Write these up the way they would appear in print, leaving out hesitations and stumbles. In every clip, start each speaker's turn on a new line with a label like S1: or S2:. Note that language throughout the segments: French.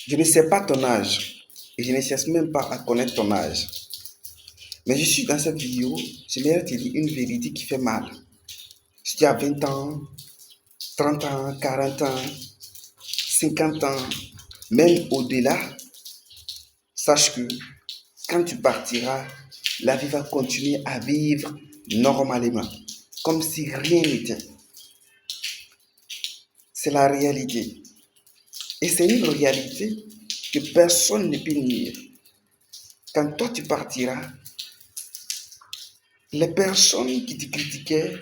S1: Je ne sais pas ton âge et je ne cherche même pas à connaître ton âge. Mais je suis dans cette vidéo, j'aimerais te dire une vérité qui fait mal. Si tu as 20 ans, 30 ans, 40 ans, 50 ans, même au-delà, sache que quand tu partiras, la vie va continuer à vivre normalement, comme si rien n'était. C'est la réalité. Et c'est une réalité que personne ne peut nier. Quand toi tu partiras, les personnes qui te critiquaient,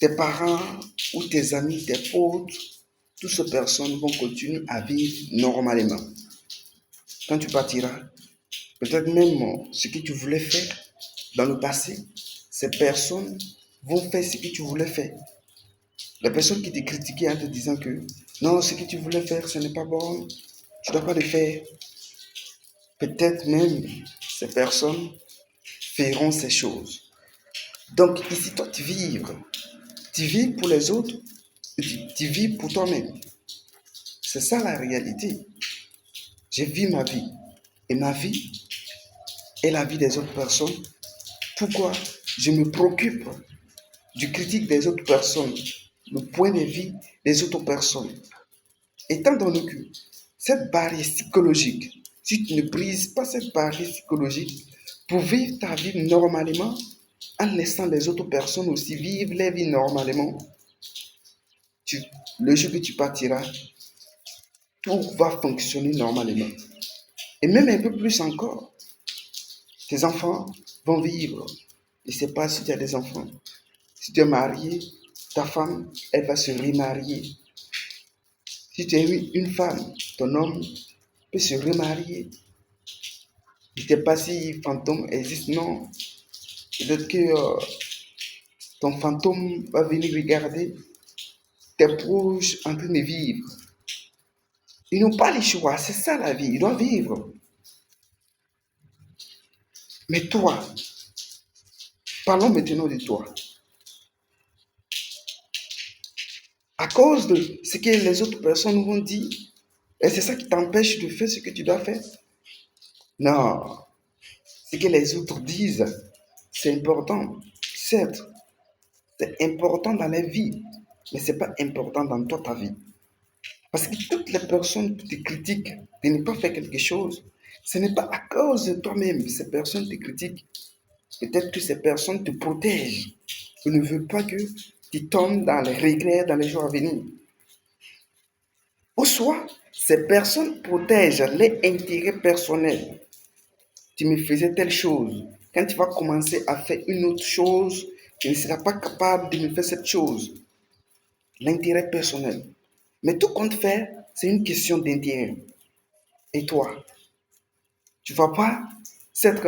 S1: tes parents ou tes amis, tes potes, toutes ces personnes vont continuer à vivre normalement. Quand tu partiras, peut-être même ce que tu voulais faire dans le passé, ces personnes vont faire ce que tu voulais faire. Les personnes qui te critiquaient en te disant que non, ce que tu voulais faire, ce n'est pas bon, tu ne dois pas le faire. Peut-être même ces personnes feront ces choses. Donc ici, toi, tu vis pour les autres, tu vis pour toi-même. C'est ça la réalité. Je vis ma vie et ma vie est la vie des autres personnes. Pourquoi je me préoccupe du critique des autres personnes, le point de vue des autres personnes. Étant donné que cette barrière psychologique, si tu ne brises pas cette barrière psychologique pour vivre ta vie normalement, en laissant les autres personnes aussi vivre leur vie normalement, tu, le jour que tu partiras, tout va fonctionner normalement. Et même un peu plus encore, tes enfants vont vivre. Je ne sais pas si tu as des enfants. Si tu es marié, ta femme, elle va se remarier. Si tu es une femme, ton homme peut se remarier. Je ne sais pas si fantôme existe, non. Peut-être que ton fantôme va venir regarder tes proches en train de vivre. Ils n'ont pas le choix, c'est ça la vie, ils doivent vivre. Mais toi, parlons maintenant de toi. À cause de ce que les autres personnes vont dire, et c'est ça qui t'empêche de faire ce que tu dois faire. Non, ce que les autres disent, c'est important. Certes, c'est important dans la vie, mais ce n'est pas important dans toi, ta vie. Parce que toutes les personnes qui te critiquent de ne pas faire quelque chose, ce n'est pas à cause de toi-même. Ces personnes te critiquent. Peut-être que ces personnes te protègent. Ils ne veulent pas que tu tombes dans les regrets dans les jours à venir. Ou soit, ces personnes protègent les intérêts personnels. Tu me faisais telle chose. Quand tu vas commencer à faire une autre chose, tu ne seras pas capable de me faire cette chose. L'intérêt personnel. Mais tout compte faire, c'est une question d'intérêt. Et toi, tu ne vas pas cette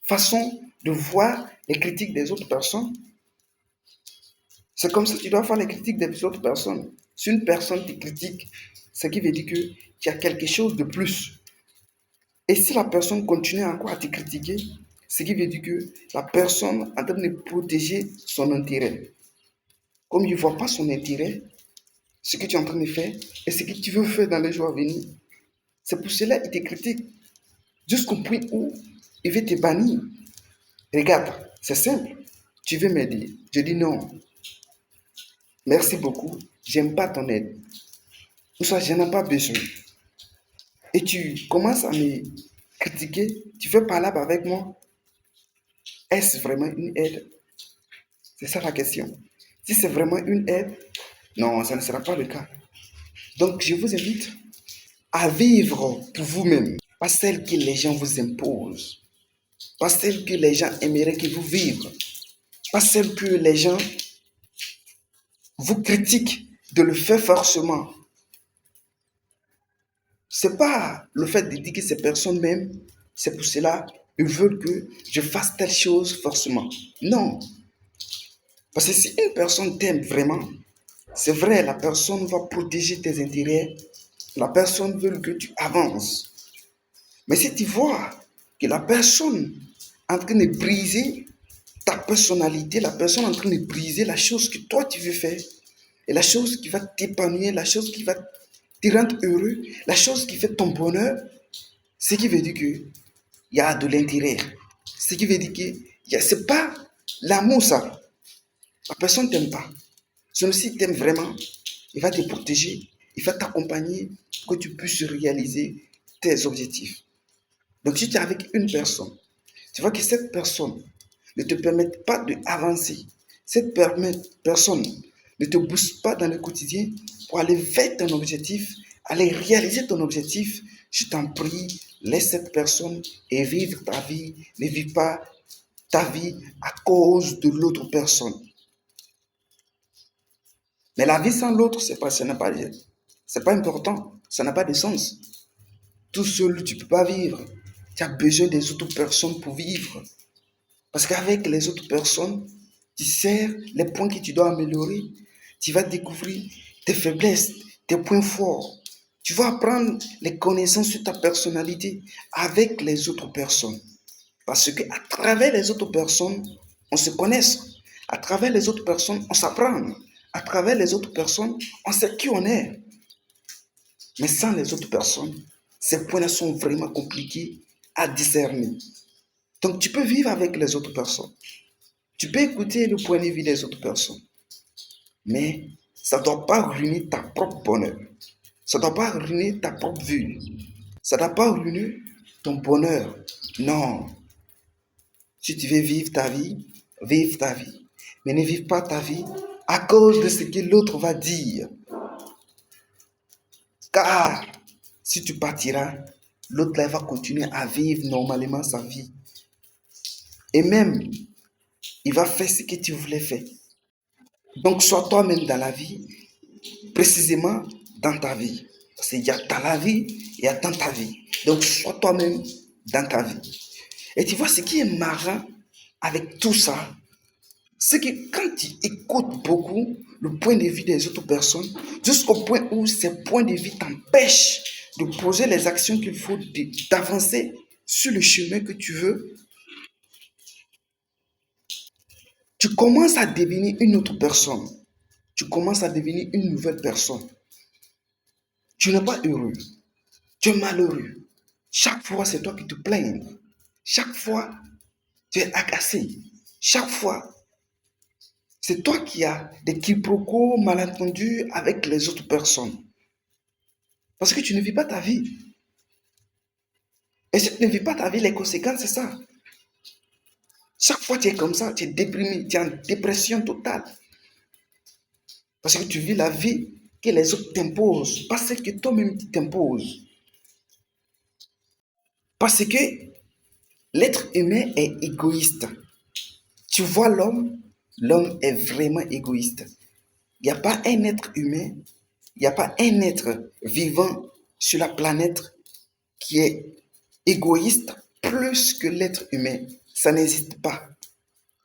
S1: façon de voir les critiques des autres personnes. C'est comme ça que tu dois faire les critiques des autres personnes. Si une personne te critique, ce qui veut dire que tu as quelque chose de plus. Et si la personne continue encore à te critiquer, ce qui veut dire que la personne est en train de protéger son intérêt. Comme il ne voit pas son intérêt, ce que tu es en train de faire et ce que tu veux faire dans les jours à venir. C'est pour cela qu'il te critique. Jusqu'au point où il veut te bannir. Regarde, c'est simple. Tu veux m'aider. Je dis non. Merci beaucoup. J'aime pas ton aide. Ou soit je n'en ai pas besoin. Et tu commences à me critiquer. Tu veux parler avec moi. Est-ce vraiment une aide? C'est ça la question. Si c'est vraiment une aide, non, ça ne sera pas le cas. Donc, je vous invite à vivre pour vous-même, pas celle que les gens vous imposent, pas celle que les gens aimeraient que vous viviez, pas celle que les gens vous critiquent de le faire forcément. C'est pas le fait de dire que ces personnes même, c'est pour cela ils veulent que je fasse telle chose forcément. Non. Parce que si une personne t'aime vraiment, c'est vrai, la personne va protéger tes intérêts, la personne veut que tu avances. Mais si tu vois que la personne est en train de briser ta personnalité, la personne est en train de briser la chose que toi tu veux faire, et la chose qui va t'épanouir, la chose qui va te rendre heureux, la chose qui fait ton bonheur, ce qui veut dire qu'il y a de l'intérêt. Ce qui veut dire que c'est pas l'amour, ça. La personne ne t'aime pas. Celui-ci t'aime vraiment. Il va te protéger. Il va t'accompagner pour que tu puisses réaliser tes objectifs. Donc, si tu es avec une personne, tu vois que cette personne ne te permet pas d'avancer. Cette personne ne te booste pas dans le quotidien pour aller vers ton objectif, aller réaliser ton objectif. Je t'en prie, laisse cette personne et vivre ta vie. Ne vis pas ta vie à cause de l'autre personne. Mais la vie sans l'autre, ça n'a pas, c'est pas important. Ça n'a pas de sens. Tout seul, tu ne peux pas vivre. Tu as besoin des autres personnes pour vivre. Parce qu'avec les autres personnes, tu sais les points que tu dois améliorer. Tu vas découvrir tes faiblesses, tes points forts. Tu vas apprendre les connaissances sur ta personnalité avec les autres personnes. Parce qu'à travers les autres personnes, on se connaît. À travers les autres personnes, on s'apprend. À travers les autres personnes, on sait qui on est. Mais sans les autres personnes, ces points-là sont vraiment compliqués à discerner. Donc, tu peux vivre avec les autres personnes. Tu peux écouter le point de vue des autres personnes. Mais ça ne doit pas ruiner ta propre bonheur. Ça ne doit pas ruiner ta propre vue. Ça ne doit pas ruiner ton bonheur. Non. Si tu veux vivre ta vie, vive ta vie. Mais ne vive pas ta vie à cause de ce que l'autre va dire. Car si tu partiras, l'autre va continuer à vivre normalement sa vie. Et même, il va faire ce que tu voulais faire. Donc, sois toi-même dans la vie, précisément dans ta vie. Parce qu'il y a dans la vie, il y a dans ta vie. Donc, sois toi-même dans ta vie. Et tu vois, ce qui est marrant avec tout ça, c'est que quand tu écoutes beaucoup le point de vue des autres personnes, jusqu'au point où ces points de vue t'empêchent de poser les actions qu'il faut, d'avancer sur le chemin que tu veux, tu commences à devenir une autre personne. Tu commences à devenir une nouvelle personne. Tu n'es pas heureux. Tu es malheureux. Chaque fois, c'est toi qui te plains. Chaque fois, tu es agacé. Chaque fois, c'est toi qui as des quiproquos, malentendus avec les autres personnes. Parce que tu ne vis pas ta vie. Et si tu ne vis pas ta vie, les conséquences, c'est ça. Chaque fois, tu es comme ça, tu es déprimé, tu es en dépression totale. Parce que tu vis la vie que les autres t'imposent, pas celle que toi-même tu t'imposes. Parce que l'être humain est égoïste. Tu vois l'homme est vraiment égoïste. Il n'y a pas un être humain, il n'y a pas un être vivant sur la planète qui est égoïste plus que l'être humain. Ça n'existe pas.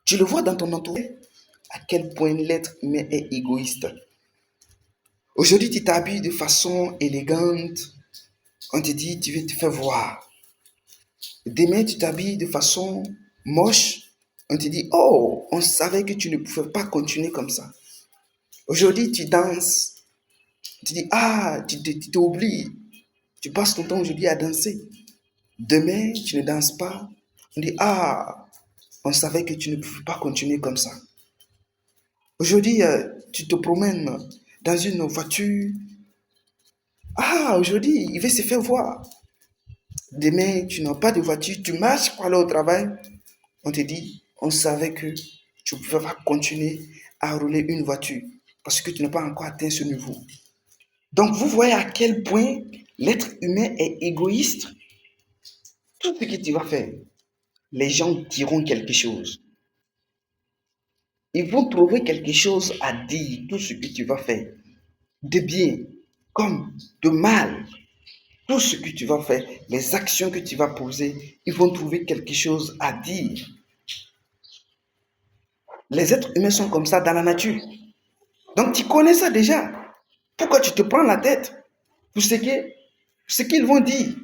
S1: Tu le vois dans ton entourage, à quel point l'être humain est égoïste. Aujourd'hui, tu t'habilles de façon élégante. On te dit, tu veux te faire voir. Demain, tu t'habilles de façon moche. On te dit, oh, on savait que tu ne pouvais pas continuer comme ça. Aujourd'hui, tu danses. Tu dis, ah, tu t'oublies. Tu passes ton temps aujourd'hui à danser. Demain, tu ne danses pas. On dit, ah, on savait que tu ne pouvais pas continuer comme ça. Aujourd'hui, tu te promènes dans une voiture. Ah, aujourd'hui, il veut se faire voir. Demain, tu n'as pas de voiture, tu marches pour aller au travail. On te dit, on savait que tu ne pouvais pas continuer à rouler une voiture parce que tu n'as pas encore atteint ce niveau. Donc, vous voyez à quel point l'être humain est égoïste. Tout ce que tu vas faire, les gens diront quelque chose. Ils vont trouver quelque chose à dire, tout ce que tu vas faire, de bien comme de mal. Tout ce que tu vas faire, les actions que tu vas poser, ils vont trouver quelque chose à dire. Les êtres humains sont comme ça dans la nature. Donc tu connais ça déjà. Pourquoi tu te prends la tête pour ce qu'ils vont dire?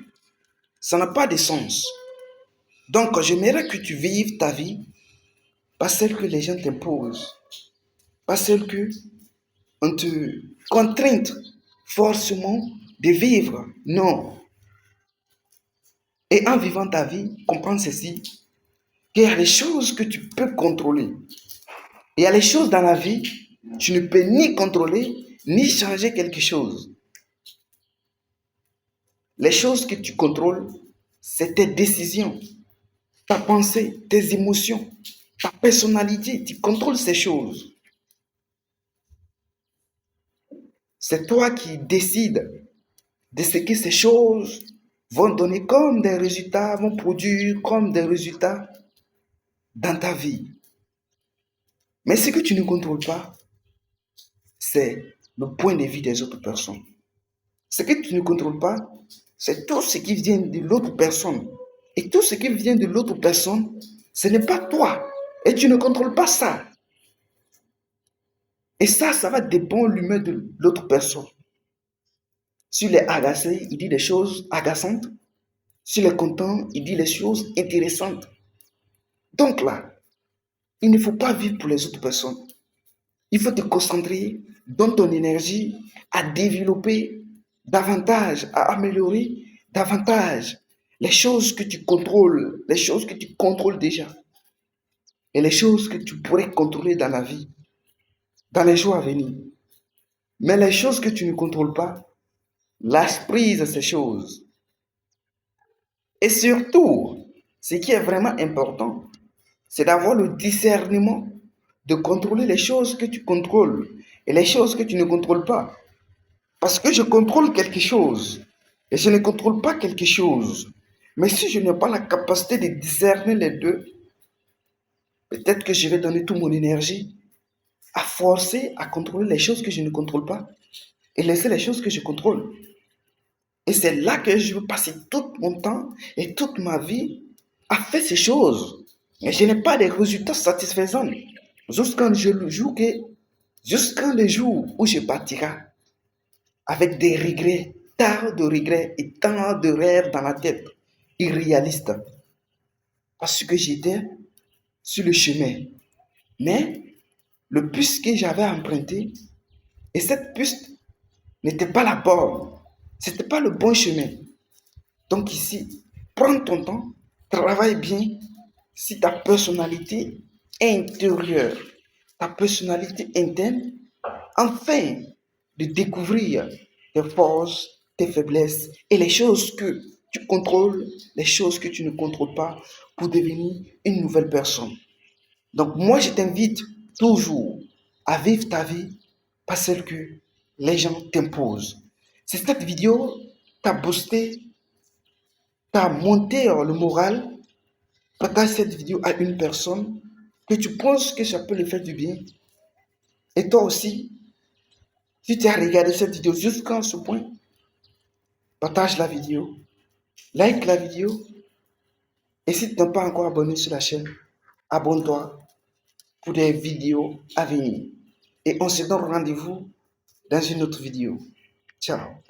S1: Ça n'a pas de sens. Donc j'aimerais que tu vives ta vie, pas celle que les gens t'imposent, pas celle que on te contraint forcément de vivre. Non. Et en vivant ta vie, comprends ceci, qu'il y a des choses que tu peux contrôler. Il y a les choses dans la vie, tu ne peux ni contrôler, ni changer quelque chose. Les choses que tu contrôles, c'est tes décisions, ta pensée, tes émotions, ta personnalité. Tu contrôles ces choses. C'est toi qui décides de ce que ces choses vont donner comme des résultats, vont produire comme des résultats dans ta vie. Mais ce que tu ne contrôles pas, c'est le point de vue des autres personnes. Ce que tu ne contrôles pas, c'est tout ce qui vient de l'autre personne. Et tout ce qui vient de l'autre personne, ce n'est pas toi. Et tu ne contrôles pas ça. Et ça va dépendre de l'humeur de l'autre personne. S'il est agacé, il dit des choses agaçantes. S'il est content, il dit les choses intéressantes. Donc là, il ne faut pas vivre pour les autres personnes. Il faut te concentrer dans ton énergie à développer davantage, à améliorer davantage les choses que tu contrôles, les choses que tu contrôles déjà et les choses que tu pourrais contrôler dans la vie, dans les jours à venir. Mais les choses que tu ne contrôles pas, lâche prise à ces choses. Et surtout, ce qui est vraiment important, c'est d'avoir le discernement de contrôler les choses que tu contrôles et les choses que tu ne contrôles pas. Parce que je contrôle quelque chose et je ne contrôle pas quelque chose. Mais si je n'ai pas la capacité de discerner les deux, peut-être que je vais donner toute mon énergie à forcer à contrôler les choses que je ne contrôle pas et laisser les choses que je contrôle. Et c'est là que je veux passer tout mon temps et toute ma vie à faire ces choses. Mais je n'ai pas de résultats satisfaisants jusqu'à le jour où je partirai avec des regrets, tant de regrets et tant de rêves dans la tête, irréalistes. Parce que j'étais sur le chemin. Mais le bus que j'avais emprunté, et cette piste n'était pas la bonne. C'était pas le bon chemin. Donc ici, prends ton temps, travaille bien si ta personnalité intérieure, ta personnalité interne, afin de découvrir tes forces, tes faiblesses et les choses que tu contrôles, les choses que tu ne contrôles pas pour devenir une nouvelle personne. Donc moi, je t'invite toujours à vivre ta vie, pas celle que les gens t'imposent. Si cette vidéo t'a boosté, t'a monté le moral, partage cette vidéo à une personne que tu penses que ça peut lui faire du bien. Et toi aussi, si tu as regardé cette vidéo jusqu'à ce point, partage la vidéo, like la vidéo. Et si tu n'es pas encore abonné sur la chaîne, abonne-toi pour des vidéos à venir. Et on se donne rendez-vous dans une autre vidéo. Ciao.